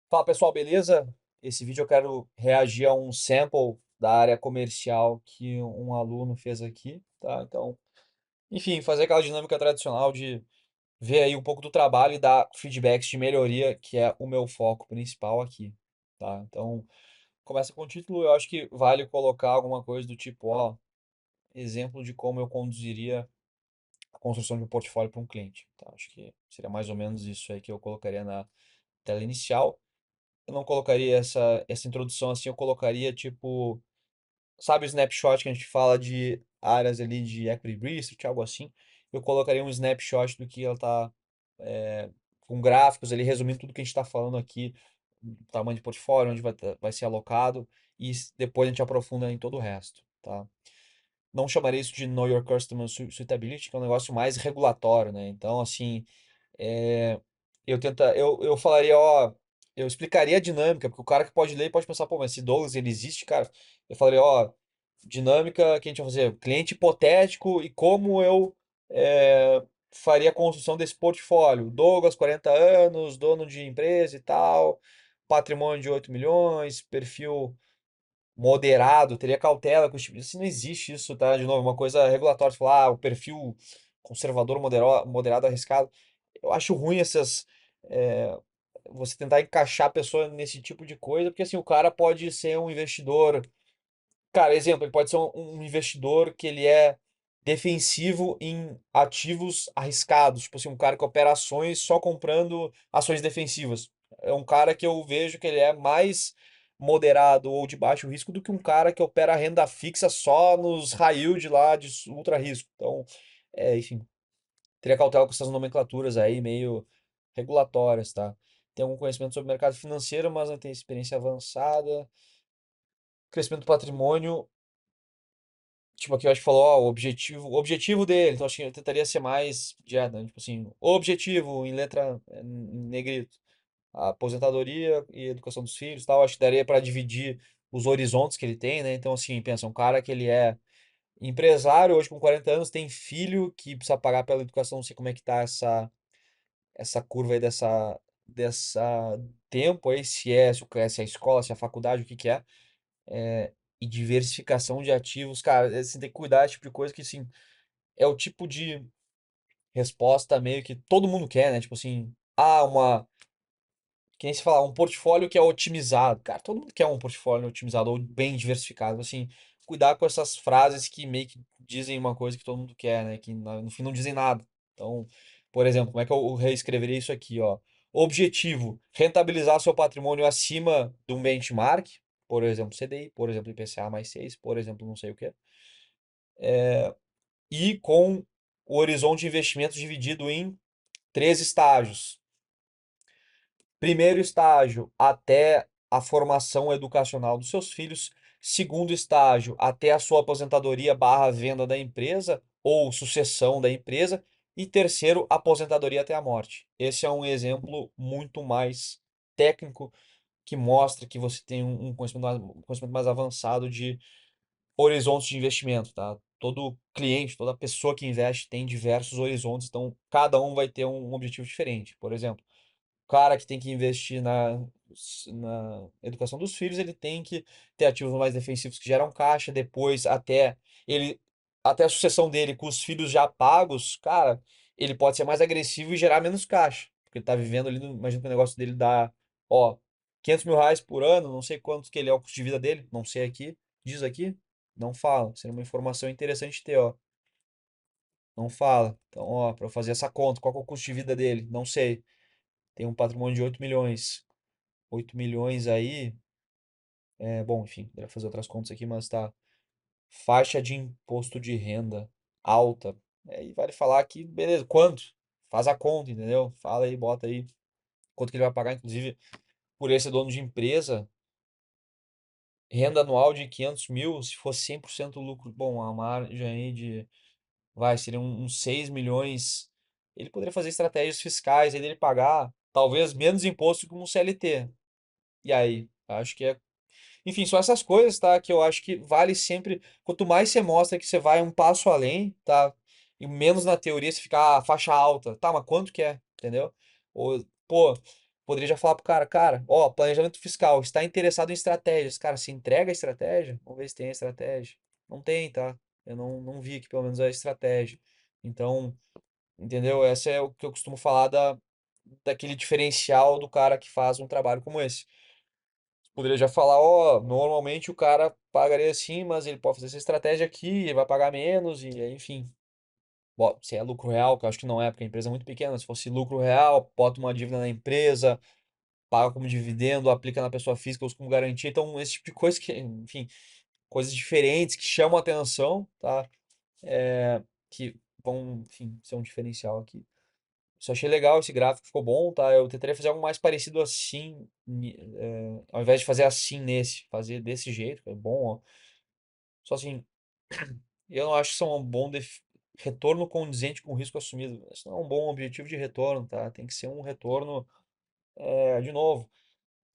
Fala pessoal, beleza? Esse vídeo eu quero reagir a um sample da área comercial que um aluno fez aqui, tá? Então, enfim, fazer aquela dinâmica tradicional de ver aí um pouco do trabalho e dar feedbacks de melhoria, que é o meu foco principal aqui, tá? Então, começa com o título, eu acho que vale colocar alguma coisa do tipo, ó, exemplo de como eu conduziria a construção de um portfólio para um cliente, tá? Acho que seria mais ou menos isso aí que eu colocaria na tela inicial. Eu não colocaria essa introdução assim, eu colocaria tipo, sabe o snapshot que a gente fala de áreas ali de equity research, algo assim? Eu colocaria um snapshot do que ela tá, com gráficos ali, resumindo tudo que a gente está falando aqui, tamanho de portfólio, onde vai ser alocado, e depois a gente aprofunda em todo o resto, tá? Não chamaria isso de Know Your Customer Suitability, que é um negócio mais regulatório, né? Então, assim, é, eu falaria, ó, eu explicaria a dinâmica, porque o cara que pode ler pode pensar, pô, mas esse Douglas, ele existe, cara. Eu falaria, ó, dinâmica que a gente vai fazer, cliente hipotético e como eu faria a construção desse portfólio. Douglas, 40 anos, dono de empresa e tal, patrimônio de 8 milhões, perfil moderado, teria cautela com os tipos. Isso não existe isso, tá? De novo, uma coisa regulatória, você falar, o perfil conservador, moderado, arriscado. Eu acho ruim é, você tentar encaixar a pessoa nesse tipo de coisa, porque assim, o cara pode ser um investidor. Cara, exemplo, ele pode ser um investidor que ele é defensivo em ativos arriscados. Tipo assim, um cara que opera ações só comprando ações defensivas. É um cara que eu vejo que ele é mais moderado ou de baixo risco do que um cara que opera renda fixa só nos high yield lá de ultra risco. Então, enfim, teria cautela com essas nomenclaturas aí meio regulatórias, tá? Tem algum conhecimento sobre o mercado financeiro, mas não tem experiência avançada. Crescimento do patrimônio. Tipo, aqui eu acho que falou, ó, o objetivo dele, então acho que eu tentaria ser mais direto, né? Tipo assim, o objetivo em letra em negrito, a aposentadoria e a educação dos filhos, e tal, acho que daria para dividir os horizontes que ele tem, né? Então assim, pensa, um cara que ele é empresário hoje com 40 anos, tem filho que precisa pagar pela educação, não sei como é que tá essa curva aí dessa tempo aí, se é a escola, se é a faculdade, o que que é e diversificação de ativos, cara, você tem que cuidar desse tipo de coisa que, assim, é o tipo de resposta meio que todo mundo quer, né? Tipo assim, que nem se fala, um portfólio que é otimizado. Cara, todo mundo quer um portfólio otimizado ou bem diversificado. Assim, cuidar com essas frases que meio que dizem uma coisa que todo mundo quer, né? Que no fim não dizem nada. Então, por exemplo, como é que eu reescreveria isso aqui, ó? Objetivo: rentabilizar seu patrimônio acima de um benchmark, por exemplo, CDI, por exemplo, IPCA mais 6, por exemplo, não sei o quê. E com o horizonte de investimentos dividido em três estágios. Primeiro estágio, até a formação educacional dos seus filhos. Segundo estágio, até a sua aposentadoria barra venda da empresa ou sucessão da empresa. E terceiro, aposentadoria até a morte. Esse é um exemplo muito mais técnico que mostra que você tem um conhecimento mais avançado de horizontes de investimento, tá? Todo cliente, toda pessoa que investe tem diversos horizontes, então cada um vai ter um objetivo diferente. Por exemplo, o cara que tem que investir na educação dos filhos, ele tem que ter ativos mais defensivos que geram caixa, depois ele até a sucessão dele com os filhos já pagos, cara, ele pode ser mais agressivo e gerar menos caixa, porque ele tá vivendo ali, imagina que o negócio dele dá, ó, 500 mil reais por ano, não sei quanto que ele é o custo de vida dele, não sei aqui, diz aqui, não fala, seria uma informação interessante ter, ó, não fala. Então, ó, para fazer essa conta, qual que é o custo de vida dele? Não sei. Tem um patrimônio de 8 milhões. 8 milhões aí, bom, enfim, deve fazer outras contas aqui, mas tá. Faixa de imposto de renda alta. E vale falar que, beleza, quanto? Faz a conta, entendeu? Fala aí, bota aí quanto que ele vai pagar, inclusive, por ele ser dono de empresa. Renda anual de 500 mil, se for 100% lucro, bom, a margem aí seria uns 6 milhões. Ele poderia fazer estratégias fiscais, aí dele pagar talvez menos imposto que um CLT. E aí, acho que enfim, são essas coisas, tá? Que eu acho que vale sempre. Quanto mais você mostra que você vai um passo além, tá? E menos na teoria você ficar faixa alta. Tá, mas quanto que é? Entendeu? Ou, pô, poderia já falar pro cara, cara, ó, planejamento fiscal, está interessado em estratégias. Cara, se entrega a estratégia, vamos ver se tem a estratégia. Não tem, tá? Eu não vi aqui pelo menos a estratégia. Então, entendeu? Essa é o que eu costumo falar daquele diferencial do cara que faz um trabalho como esse. Poderia já falar, ó, normalmente o cara pagaria assim, mas ele pode fazer essa estratégia aqui, ele vai pagar menos, e aí, enfim. Bom, se é lucro real, que eu acho que não é, porque a empresa é muito pequena, se fosse lucro real, bota uma dívida na empresa, paga como dividendo, aplica na pessoa física, usa como garantia. Então, esse tipo de coisa que, enfim, coisas diferentes que chamam a atenção, tá? É, que vão, enfim, ser um diferencial aqui. Só achei legal esse gráfico, ficou bom, tá? Eu tentaria fazer algo mais parecido assim, ao invés de fazer assim nesse, fazer desse jeito, que é bom, ó. Só assim, eu não acho que são um bom retorno condizente com o risco assumido. Isso não é um bom objetivo de retorno, tá? Tem que ser um retorno, de novo.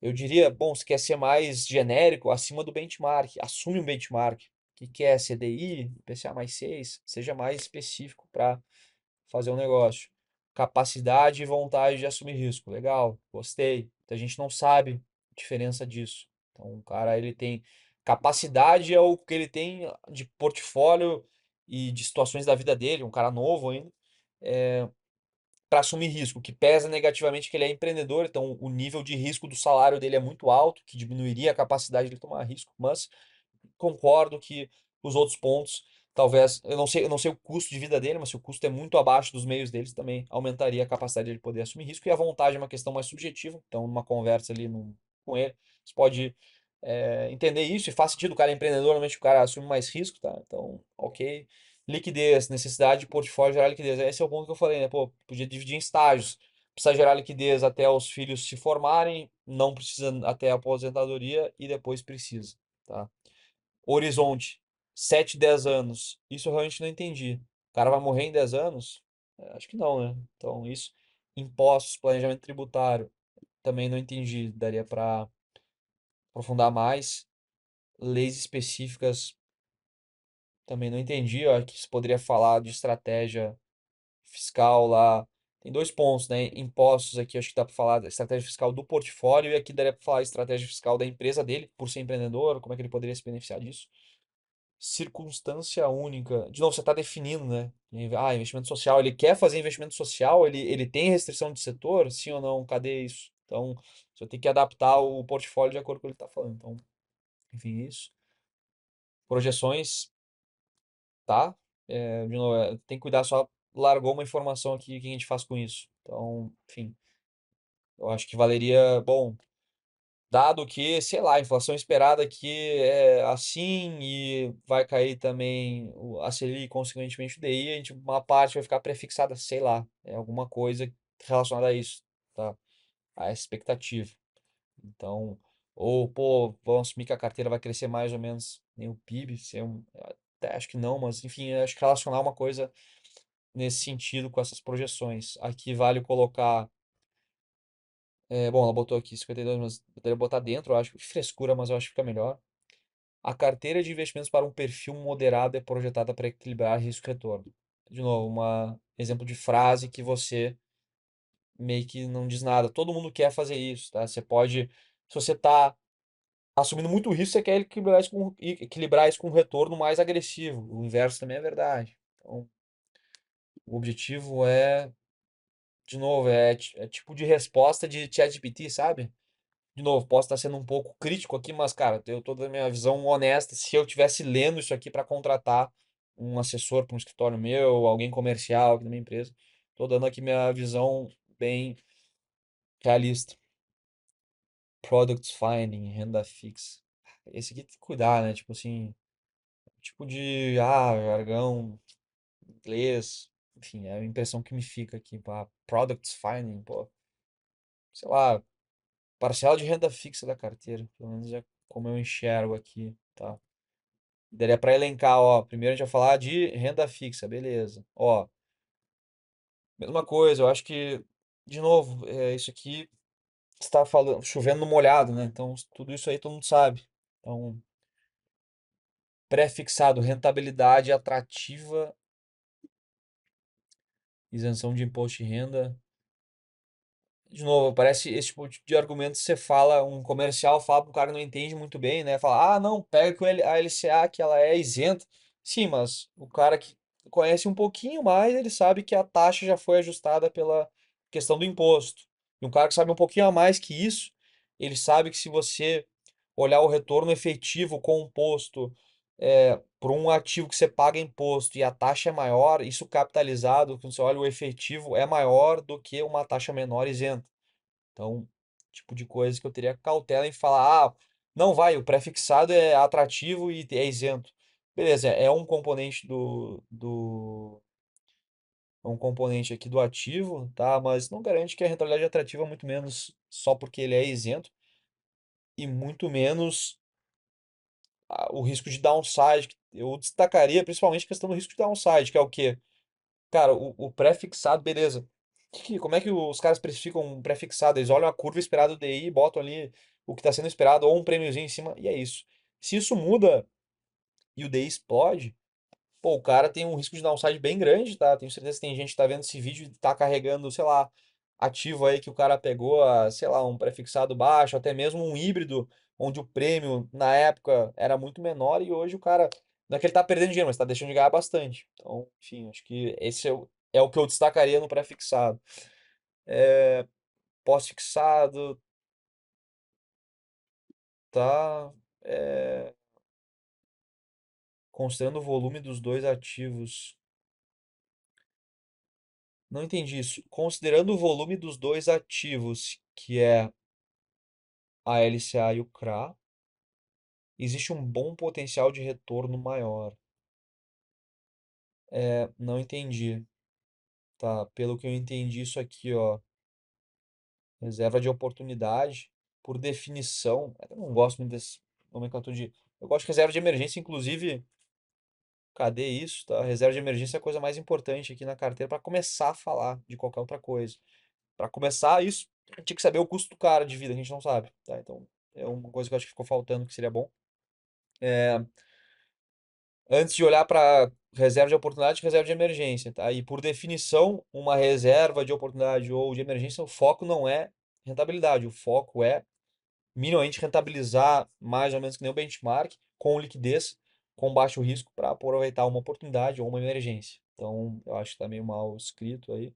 Eu diria, bom, se quer ser mais genérico, acima do benchmark, assume um benchmark. O que que é CDI, IPCA mais 6, seja mais específico para fazer um negócio. Capacidade e vontade de assumir risco. Legal, gostei. A gente não sabe a diferença disso. Então, o cara, ele tem capacidade é o que ele tem de portfólio e de situações da vida dele, um cara novo ainda, para assumir risco, o que pesa negativamente que ele é empreendedor, então o nível de risco do salário dele é muito alto, que diminuiria a capacidade de ele tomar risco, mas concordo que os outros pontos, talvez, eu não sei o custo de vida dele, mas se o custo é muito abaixo dos meios deles, também aumentaria a capacidade de ele poder assumir risco, e a vontade é uma questão mais subjetiva, então numa conversa ali com ele, você pode entender isso, e faz sentido, o cara é empreendedor, normalmente o cara assume mais risco, tá? Então, ok. Liquidez, necessidade de portfólio gerar liquidez. Esse é o ponto que eu falei, né? Pô, podia dividir em estágios. Precisa gerar liquidez até os filhos se formarem, não precisa até a aposentadoria e depois precisa, tá? Horizonte, 7, 10 anos. Isso eu realmente não entendi. O cara vai morrer em 10 anos? Acho que não, né? Então, isso. Impostos, planejamento tributário, também não entendi. Daria para aprofundar mais. Leis específicas, também não entendi. Eu acho que você poderia falar de estratégia fiscal lá. Tem dois pontos, né? Impostos aqui, acho que dá para falar da estratégia fiscal do portfólio, e aqui daria para falar estratégia fiscal da empresa dele, por ser empreendedor, como é que ele poderia se beneficiar disso. Circunstância única. De novo, você está definindo, né? Investimento social. Ele quer fazer investimento social? Ele tem restrição de setor? Sim ou não? Cadê isso? Então, você tem que adaptar o portfólio de acordo com o que ele está falando. Então, enfim, isso. Projeções, tá? De novo, tem que cuidar, só largou uma informação aqui, o que a gente faz com isso? Então, enfim, eu acho que valeria, bom, dado que, sei lá, a inflação esperada aqui é assim e vai cair também a Selic, consequentemente o DI, uma parte vai ficar prefixada, sei lá, é alguma coisa relacionada a isso, tá? A essa expectativa. Então, ou, pô, vamos assumir que a carteira vai crescer mais ou menos nem o PIB, até acho que não, mas enfim, acho que relacionar uma coisa nesse sentido com essas projeções. Aqui vale colocar, bom, ela botou aqui 52, mas poderia botar dentro, eu acho que frescura, mas eu acho que fica melhor. A carteira de investimentos para um perfil moderado é projetada para equilibrar risco e retorno. De novo, um exemplo de frase que você meio que não diz nada. Todo mundo quer fazer isso, tá? Você pode, se você está assumindo muito risco, você quer equilibrar isso com um retorno mais agressivo. O inverso também é verdade. Então, o objetivo de novo, é tipo de resposta de ChatGPT, sabe? De novo, posso estar sendo um pouco crítico aqui, mas, cara, eu tô dando a minha visão honesta. Se eu tivesse lendo isso aqui para contratar um assessor para um escritório meu, alguém comercial aqui na minha empresa, tô dando aqui minha visão bem realista. Products Finding, renda fixa. Esse aqui tem que cuidar, né? Tipo assim, tipo de, jargão, inglês. Enfim, é a impressão que me fica aqui. Pá, Products Finding, pô, sei lá, parcela de renda fixa da carteira. Pelo menos é como eu enxergo aqui, tá? Daria para elencar, ó. Primeiro a gente vai falar de renda fixa, beleza. Ó, mesma coisa, eu acho que, de novo, isso aqui está falando, chovendo no molhado, né? Então, tudo isso aí todo mundo sabe. Então, pré-fixado, rentabilidade atrativa, isenção de imposto de renda. De novo, parece esse tipo de argumento que você fala, um comercial fala para um cara que não entende muito bem, né? Fala, ah, não, pega com a LCA que ela é isenta. Sim, mas o cara que conhece um pouquinho mais, ele sabe que a taxa já foi ajustada pela questão do imposto. E um cara que sabe um pouquinho a mais que isso, ele sabe que se você olhar o retorno efetivo composto por um ativo que você paga imposto e a taxa é maior, isso capitalizado, quando você olha o efetivo, é maior do que uma taxa menor isenta. Então, tipo de coisa que eu teria cautela em falar, ah, não vai, o pré-fixado é atrativo e é isento. Beleza, é um componente é um componente aqui do ativo, tá? Mas não garante que a rentabilidade é atrativa, muito menos só porque ele é isento e muito menos o risco de downside. Eu destacaria principalmente a questão do risco de downside, que é o quê? Cara, o pré-fixado, beleza. Como é que os caras precificam um pré-fixado? Eles olham a curva esperada do DI, botam ali o que está sendo esperado, ou um prêmiozinho em cima, e é isso. Se isso muda e o DI explode, pô, o cara tem um risco de downside bem grande, tá? Tenho certeza que tem gente que tá vendo esse vídeo e tá carregando, sei lá, ativo aí que o cara pegou, sei lá, um prefixado baixo, até mesmo um híbrido, onde o prêmio na época era muito menor e hoje o cara, não é que ele tá perdendo dinheiro, mas tá deixando de ganhar bastante. Então, enfim, acho que esse é o que eu destacaria no prefixado. Pós-fixado, tá? é, Considerando o volume dos dois ativos. Não entendi isso. Considerando o volume dos dois ativos, que é a LCA e o CRA, existe um bom potencial de retorno maior. Não entendi. Tá, pelo que eu entendi isso aqui, ó, reserva de oportunidade, por definição, eu não gosto muito desse nomenclatura de, eu gosto de reserva de emergência, inclusive, cadê isso, tá? Reserva de emergência é a coisa mais importante aqui na carteira para começar a falar de qualquer outra coisa. Para começar isso, tinha que saber o custo do cara de vida, que a gente não sabe, tá? Então, é uma coisa que eu acho que ficou faltando, que seria bom. É, antes de olhar para reserva de oportunidade, reserva de emergência, tá? E por definição, uma reserva de oportunidade ou de emergência, o foco não é rentabilidade, o foco é minimamente rentabilizar mais ou menos que nem o benchmark, com liquidez, com baixo risco para aproveitar uma oportunidade ou uma emergência. Então, eu acho que tá meio mal escrito aí.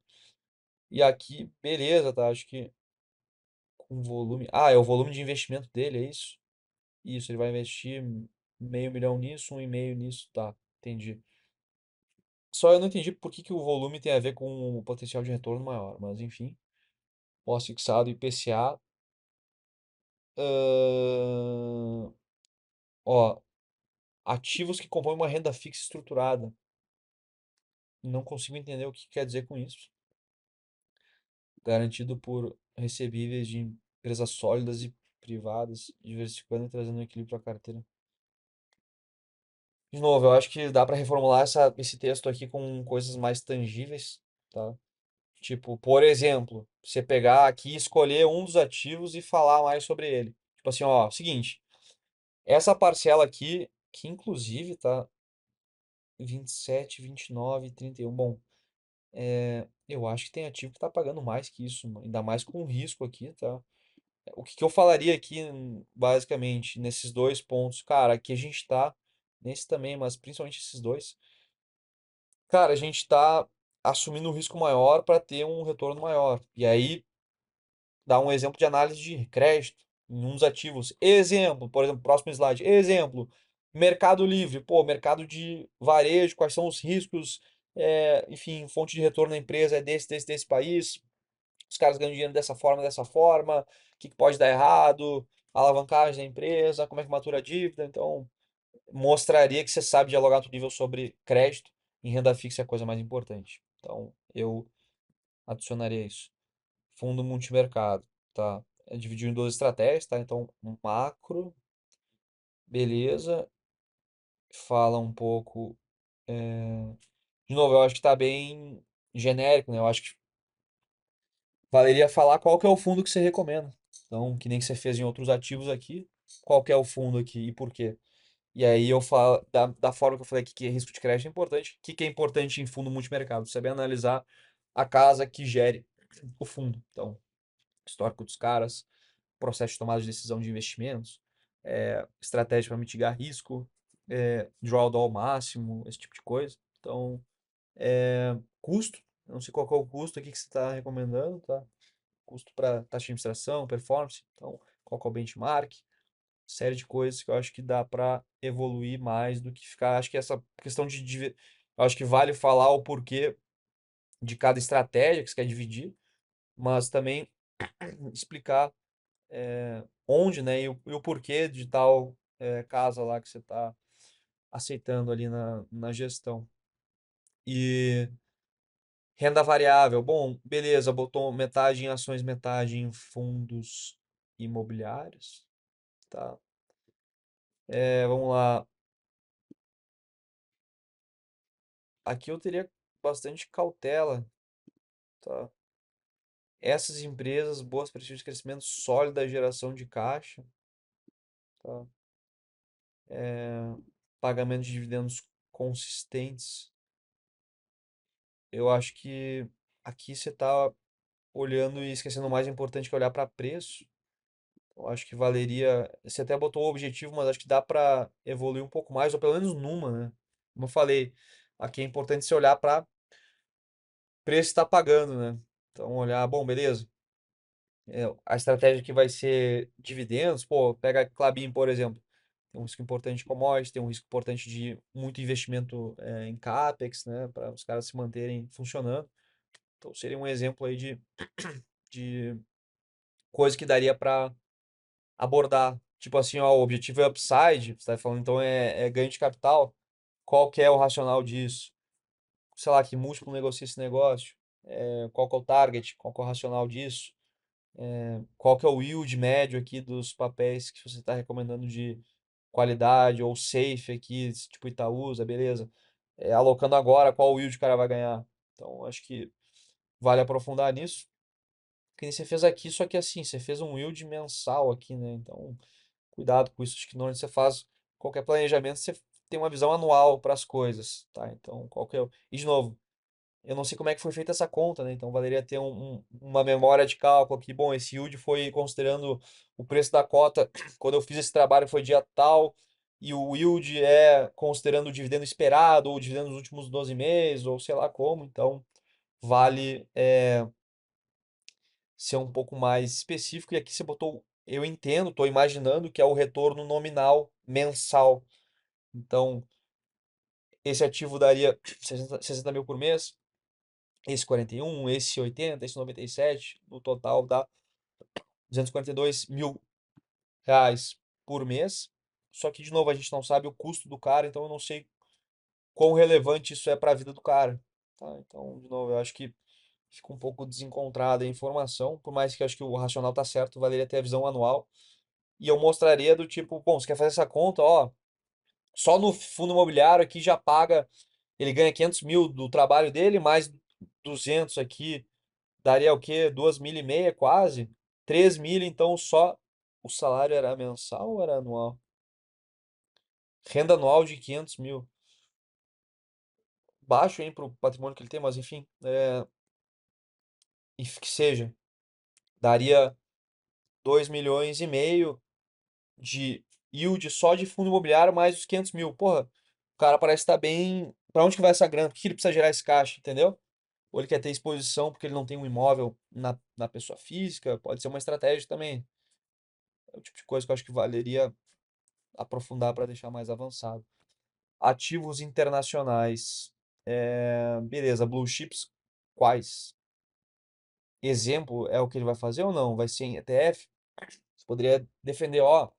E aqui, beleza, tá? Acho que com volume. Ah, é o volume de investimento dele, é isso? Isso, ele vai investir meio milhão nisso, um e meio nisso, tá? Entendi. Só eu não entendi por que que o volume tem a ver com o potencial de retorno maior, mas enfim. Pós-fixado IPCA. ahn, Ó, ativos que compõem uma renda fixa estruturada. Não consigo entender o que quer dizer com isso. Garantido por recebíveis de empresas sólidas e privadas, diversificando e trazendo equilíbrio à carteira. De novo, eu acho que dá para reformular esse texto aqui com coisas mais tangíveis, tá? Tipo, por exemplo, você pegar aqui e escolher um dos ativos e falar mais sobre ele. Tipo assim, ó, seguinte, essa parcela aqui, que inclusive tá 27, 29, 31. Bom, eu acho que tem ativo que tá pagando mais que isso, mano, ainda mais com risco aqui, tá? O que que eu falaria aqui, basicamente, nesses dois pontos? Cara, aqui a gente tá, nesse também, mas principalmente esses dois. Cara, a gente tá assumindo um risco maior para ter um retorno maior. E aí, dá um exemplo de análise de crédito em uns ativos. Exemplo, por exemplo, próximo slide. Exemplo, Mercado Livre. Pô, mercado de varejo, quais são os riscos? Enfim, fonte de retorno da empresa é desse país. Os caras ganham dinheiro dessa forma, dessa forma. O que que pode dar errado? Alavancagem da empresa, como é que matura a dívida. Então, mostraria que você sabe dialogar alto nível sobre crédito. Em renda fixa é a coisa mais importante. Então, eu adicionaria isso. Fundo multimercado, tá? É dividido em duas estratégias, tá? Então, um macro, beleza. Fala um pouco. De novo, eu acho que tá bem genérico, né? Eu acho que valeria falar qual que é o fundo que você recomenda. Então, que nem que você fez em outros ativos aqui, qual que é o fundo aqui e por quê? E aí eu falo, da forma que eu falei aqui, que risco de crédito é importante, o que que é importante em fundo multimercado? Saber analisar a casa que gere o fundo. Então, histórico dos caras, processo de tomada de decisão de investimentos, estratégia para mitigar risco, drawdown máximo, esse tipo de coisa. Então, custo, eu não sei qual que é o custo aqui que você está recomendando, tá? Custo para taxa de administração, performance, então qual que é o benchmark, série de coisas que eu acho que dá para evoluir mais do que ficar. Acho que essa questão eu acho que vale falar o porquê de cada estratégia que você quer dividir, mas também explicar onde, né, e o porquê de tal casa lá que você está aceitando ali na gestão. E renda variável, bom, beleza, botou metade em ações, metade em fundos imobiliários, tá? Vamos lá. Aqui eu teria bastante cautela, tá? Essas empresas, boas perspectivas de crescimento, sólida geração de caixa, tá? Pagamento de dividendos consistentes. Eu acho que aqui você está olhando e esquecendo o mais importante que é olhar para preço. Eu acho que valeria. Você até botou o objetivo, mas acho que dá para evoluir um pouco mais, ou pelo menos numa, né? Como eu falei, aqui é importante você olhar para preço que está pagando, né? Então, olhar, bom, beleza. A estratégia que vai ser dividendos, pô, pega a Klabin, por exemplo. Tem um risco importante de commodities, tem um risco importante de muito investimento em CAPEX, né? Para os caras se manterem funcionando. Então, seria um exemplo aí de coisa que daria para abordar. Tipo assim, ó, o objetivo é upside, você tá falando então é ganho de capital. Qual que é o racional disso? Sei lá, que múltiplo negocia esse negócio? Qual que é o target? Qual que é o racional disso? Qual que é o yield médio aqui dos papéis que você está recomendando de qualidade ou safe aqui, tipo Itaúsa, beleza? Alocando agora, qual o yield o cara vai ganhar? Então, acho que vale aprofundar nisso. Que nem você fez aqui, só que assim, você fez um yield mensal aqui, né? Então, cuidado com isso. Acho que normalmente você faz qualquer planejamento, você tem uma visão anual para as coisas, tá? Então, qual que é o... E de novo, eu não sei como é que foi feita essa conta, né? Então, valeria ter uma memória de cálculo aqui. Bom, esse yield foi considerando o preço da cota quando eu fiz esse trabalho foi dia tal, e o yield é considerando o dividendo esperado, ou o dividendo dos últimos 12 meses, ou sei lá como. Então, vale ser um pouco mais específico. E aqui você botou, eu entendo, estou imaginando que é o retorno nominal mensal. Então, esse ativo daria 60 mil por mês, esse 41, esse 80, esse 97, no total dá 242 mil reais por mês. Só que, de novo, a gente não sabe o custo do cara, então eu não sei quão relevante isso é para a vida do cara. Tá? Então, de novo, eu acho que fica um pouco desencontrada a informação, por mais que eu acho que o racional tá certo, valeria ter a visão anual. E eu mostraria do tipo, bom, você quer fazer essa conta, ó, só no fundo imobiliário aqui já paga, ele ganha 500 mil do trabalho dele, mais 200 aqui, daria o quê? 2.500 quase? 3.000, então só o salário era mensal ou era anual? Renda anual de 500 mil. Baixo, hein, pro patrimônio que ele tem, mas enfim, e que seja, daria 2,5 milhões de yield só de fundo imobiliário mais os 500 mil. Porra, o cara parece estar bem. Pra onde que vai essa grana? Por que ele precisa gerar esse caixa, entendeu? Ou ele quer ter exposição porque ele não tem um imóvel na pessoa física? Pode ser uma estratégia também. É o tipo de coisa que eu acho que valeria aprofundar para deixar mais avançado. Ativos internacionais. Beleza, blue chips, quais? Exemplo é o que ele vai fazer ou não? Vai ser em ETF? Você poderia defender, ó, o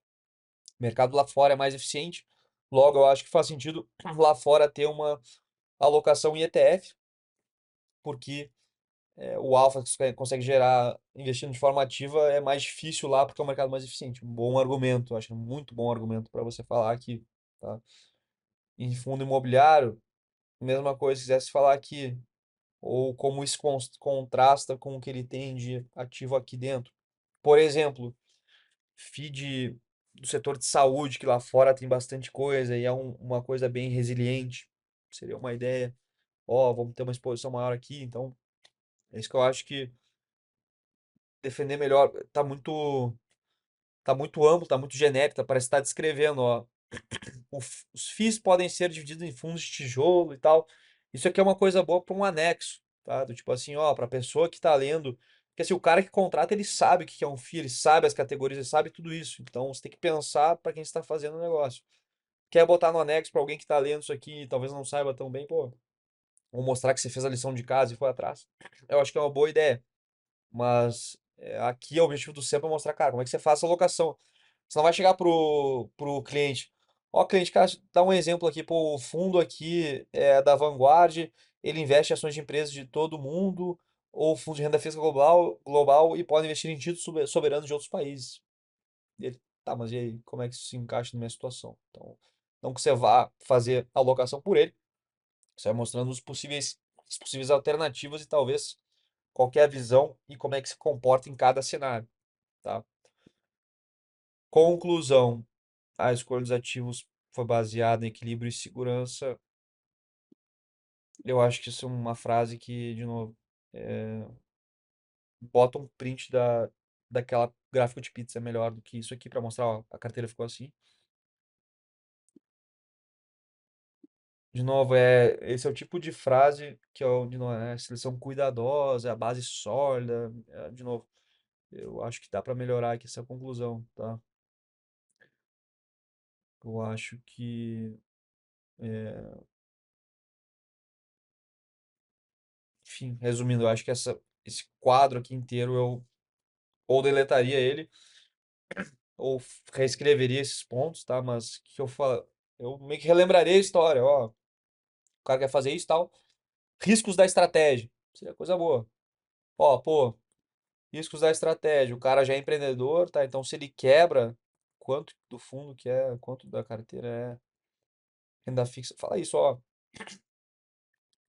mercado lá fora é mais eficiente. Logo, eu acho que faz sentido lá fora ter uma alocação em ETF, porque o alfa que você consegue gerar investindo de forma ativa é mais difícil lá porque é um mercado mais eficiente. Um bom argumento, acho um muito bom argumento para você falar aqui, tá? Em fundo imobiliário, mesma coisa, se quisesse falar aqui, ou como isso contrasta com o que ele tem de ativo aqui dentro. Por exemplo, feed do setor de saúde, que lá fora tem bastante coisa e é uma coisa bem resiliente. Seria uma ideia. Ó, vamos ter uma exposição maior aqui, então é isso que eu acho que defender melhor. Tá muito amplo, tá muito genérico, parece que tá descrevendo, ó. Os FIIs podem ser divididos em fundos de tijolo e tal. Isso aqui é uma coisa boa para um anexo, tá? Do tipo assim, ó, para pessoa que tá lendo, porque assim, o cara que contrata, ele sabe o que que é um FII, ele sabe as categorias, ele sabe tudo isso. Então, você tem que pensar para quem está fazendo o negócio. Quer botar no anexo para alguém que tá lendo isso aqui e talvez não saiba tão bem, pô, ou mostrar que você fez a lição de casa e foi atrás. Eu acho que é uma boa ideia. Mas aqui o objetivo do SEMP é mostrar, cara, como é que você faz essa alocação. Você não vai chegar pro cliente. Ó, cliente, cara, dá um exemplo aqui, pô, o fundo aqui é da Vanguard, ele investe em ações de empresas de todo mundo, ou fundo de renda fixa global e pode investir em títulos soberanos de outros países. E ele, tá, mas e aí, como é que isso se encaixa na minha situação? Então, não que você vá fazer a alocação por ele, você vai mostrando as possíveis alternativas e talvez qual que é a visão e como é que se comporta em cada cenário, tá? Conclusão, a escolha dos ativos foi baseada em equilíbrio e segurança. Eu acho que isso é uma frase que, de novo, bota um print daquela gráfico de pizza melhor do que isso aqui para mostrar, ó, a carteira ficou assim. De novo, esse é o tipo de frase que é, de novo, é seleção cuidadosa, a base sólida. De novo, eu acho que dá para melhorar aqui essa conclusão, tá? Eu acho que, enfim, resumindo, eu acho que esse quadro aqui inteiro eu ou deletaria ele ou reescreveria esses pontos, tá? Mas que eu falo, eu meio que relembraria a história, ó, o cara quer fazer isso e tal. Riscos da estratégia, seria coisa boa. Ó, pô, riscos da estratégia, o cara já é empreendedor, tá? Então se ele quebra, quanto do fundo que é, quanto da carteira é renda fixa, fala isso, ó. O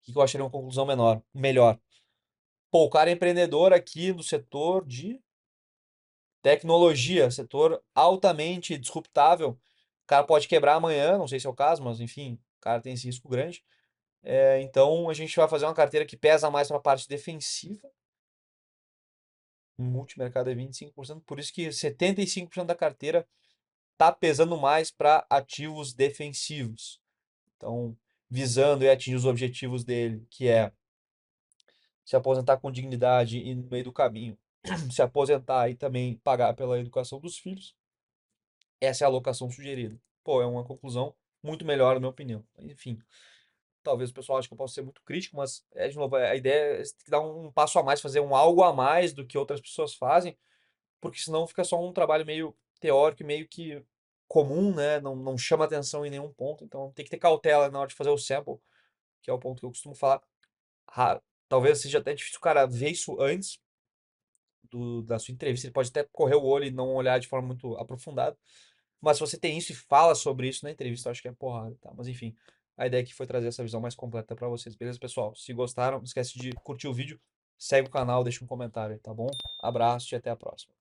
que que eu acharia uma conclusão melhor. Pô, o cara é empreendedor aqui no setor de tecnologia, setor altamente disruptável. O cara pode quebrar amanhã, não sei se é o caso, mas enfim, o cara tem esse risco grande. Então a gente vai fazer uma carteira que pesa mais para a parte defensiva. O multimercado é 25%, por isso que 75% da carteira está pesando mais para ativos defensivos. Então, visando e atingir os objetivos dele, que é se aposentar com dignidade e no meio do caminho, se aposentar e também pagar pela educação dos filhos. Essa é a alocação sugerida. Pô, é uma conclusão muito melhor, na minha opinião. Enfim, talvez o pessoal ache que eu possa ser muito crítico, mas, de novo, a ideia é você ter que dar um passo a mais, fazer um algo a mais do que outras pessoas fazem, porque senão fica só um trabalho meio teórico e meio que comum, né? Não chama atenção em nenhum ponto. Então tem que ter cautela na hora de fazer o sample, que é o ponto que eu costumo falar. Talvez seja até difícil o cara ver isso antes da sua entrevista. Ele pode até correr o olho e não olhar de forma muito aprofundada. Mas se você tem isso e fala sobre isso na entrevista, eu acho que é porrada, tá? Mas enfim, a ideia aqui foi trazer essa visão mais completa pra vocês, beleza, pessoal? Se gostaram, não esquece de curtir o vídeo, segue o canal, deixa um comentário aí, tá bom? Abraço e até a próxima.